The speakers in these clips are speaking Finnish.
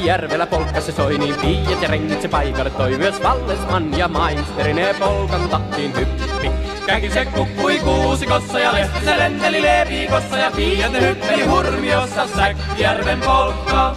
Säkkijärvellä polkka se soi, niin piiat ja rengit se paikalle toi. Myös Vallesman ja Mainsteri ne polkan tahtiin hyppi. Käki se kukkui kuusikossa ja Lehti se lenteli leeviikossa ja piiat ne hyppeli hurmiossa Säkkijärven polkka.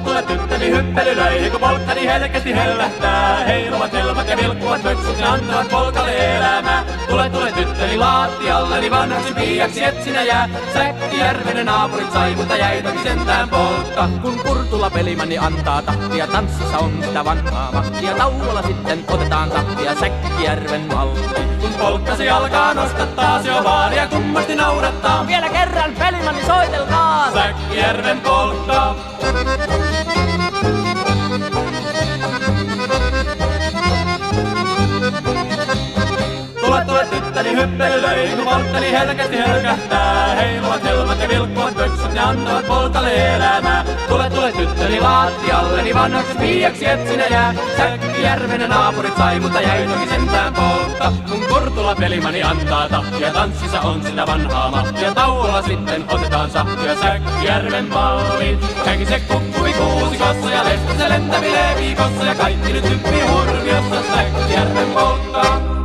Tule tyttöni hyppelylöihin, kun polkkani helkästi hellähtää. Heiluvat helmat ja vilkkuvat pöksyt, ne antavat polkalle elämää. Tule tyttöni lattialleni, vanhaksi piiaksi et sinä jää. Säkkijärvenen naapurit sai, mutta jäi toki sentään polkka. Kun Kurtula pelimanni antaa tahtia, tanssissa on sitä vanhaa mahtia. Tauolla sitten otetaan tahtia Säkkijärven malli. Kun polkkasi alkaa nostattaa, se on vaaria kummasti naurattaa. Vielä kerran pelimanni soitelkaa! Säkkijärven polkka. Tule tyttöni hyppelylöihin, kun polkkani helkästi helkähtää. Heiluvat helmat ja vilkkuvat pöksyt, ne antavat polkalle elämää. Tule tyttöni lattialleni, vanhaksi piiaksi et sinä jää. Säkkijärvenen naapurit sai, mutta jäi toki sentään polkka. Kun Kurtula pelimani antaa tahtia, tanssissa on sitä vanhaa mahtia. Tauolla sitten otetaan sahtia Säkkijärven malliin. Käki se kukkui kuusikossa ja Lehti se lentävilee viikossa. Ja kaikki nyt hyppii hurmiossa Säkkijärven polkkaan.